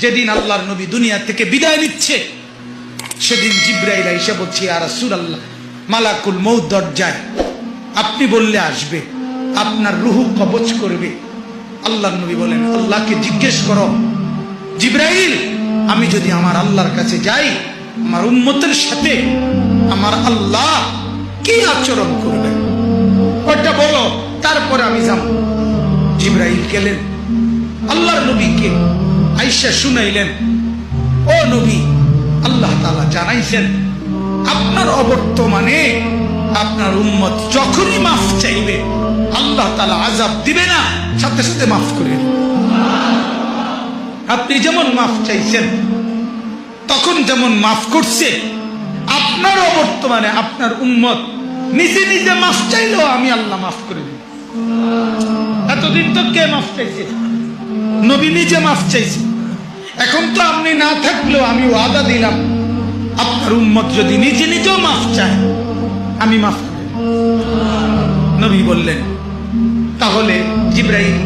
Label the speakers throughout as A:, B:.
A: যেদিন আল্লাহর নবী দুনিয়া থেকে বিদায় নিচ্ছে সেদিন জিবরাইল এসে বলছে, ইয়া রাসূলুল্লাহ, মালাকুল মউত দরজায়, আপনি বললে আসবে, আপনার রূহ কবজ করবে। আল্লাহর নবী বলেন, আল্লাহকে জিজ্ঞেস করো জিবরাইল, আমি যদি আমার আল্লাহর কাছে যাই, আমার উম্মতের সাথে আমার আল্লাহ কি আচরণ করবে, ওটা বলো, তারপরে আমি যাব। জিবরাইল গেলেন, আল্লাহর নবীকে আয়েশা শুনাইলেন, ও নবী, আল্লাহ তাআলা জানাইছেন আপনার অবর্তমানে আপনার উম্মত যখনই মাফ চাইবে আল্লাহ তাআলা আযাব দিবে না, সাথে সাথে মাফ করে দিবে। আপনি যেমন মাফ চাইছেন তখন যেমন মাফ করছে, আপনার অবর্তমানে আপনার উম্মত নিজে নিজে মাফ চাইলেও আমি আল্লাহ মাফ করে দিই। এতদিন তো কে মাফ চাইছে? নবী নিজে মাফ চাইছে। এখন তো আপনি না থাকলেও আমি ওয়াদা দিলাম, আপনার উম্মত যদি নিজে নিজেও মাফ চায় আমি মাফ করে দিই। নবী বললেন, তাহলে জিবরাইল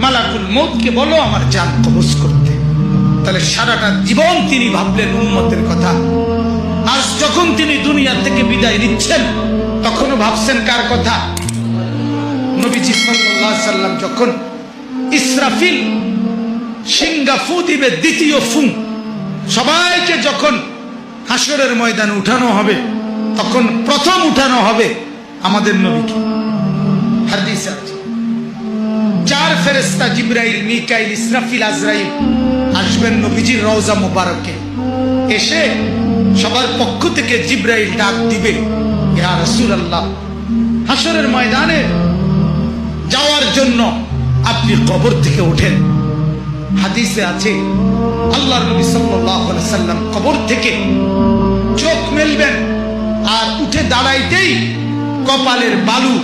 A: মালাকুল মউতকে বলো আমার জান কবজ করতে। তাহলে সারাটা জীবন তিনি ভাবলেন উম্মতের কথা। আজ যখন তিনি দুনিয়া থেকে বিদায় নিচ্ছেন তখনও ভাবছেন কার কথা? নবীজি সাল্লাল্লাহু আলাইহি সাল্লাম যখন ইসরাফিল সিংহা ফু দিবে, দ্বিতীয় ফু, সবাইকে যখন হাসরের ময়দানে উঠানো হবে তখন প্রথম উঠানো হবে আমাদের নবীকে। হাদিসে আছে চার ফেরেশতা জিবরাইল, মিকাইল, ইসরাফিল, আজরাইল আসবেন নবীজির রওজা মুবারকে। এসে সবার পক্ষ থেকে জিবরাইল ডাক দিবে, ইয়া রাসূলুল্লাহ, হাসরের ময়দানে যাওয়ার জন্য আপনি কবর থেকে ওঠেন। হাদিসে আছে আল্লাহর নবী সাল্লাল্লাহু আলাইহি সাল্লাম কবর থেকে চোখ মেলবেন আর উঠে দাঁড়াইতেই কপালের বালু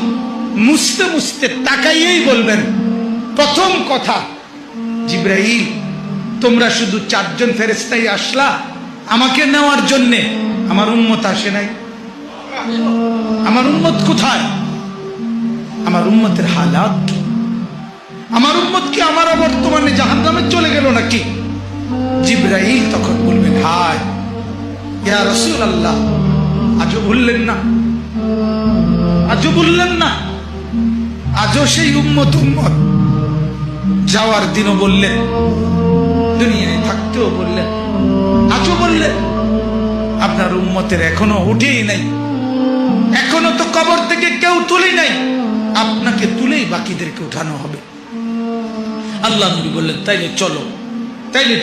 A: মুছতে মুছতে তাকাইয়েই বলবেন প্রথম কথা, জিবরাইল, তোমরা শুধু চারজন ফেরেশতাই আসলা আমাকে নেওয়ার জন্য, আমার উম্মত আসে নাই। আমার উম্মত কোথায়? আমার উম্মতের হালাত কি? আমার উম্মত কি আমার বর্তমানে জাহান্নামে চলে গেল নাকি? জিবরাইল তখন বলবেন, হায় ইয়া রাসূলুল্লাহ, আজও বললেন না, আজও বললেন না, আজও সেই উম্মত উম্মত। যাওয়ার দিনও বললেন, দুনিয়ায় থাকতেও বললেন, আজও বললেন। আপনার উম্মতের এখনো উঠেই নাই, এখনো তো কবর থেকে কেউ তুলে নাই, আপনাকে তুলেই বাকিদেরকে উঠানো হবে। আল্লাহ নবী বললেন, তাইলে চলো, তাইলে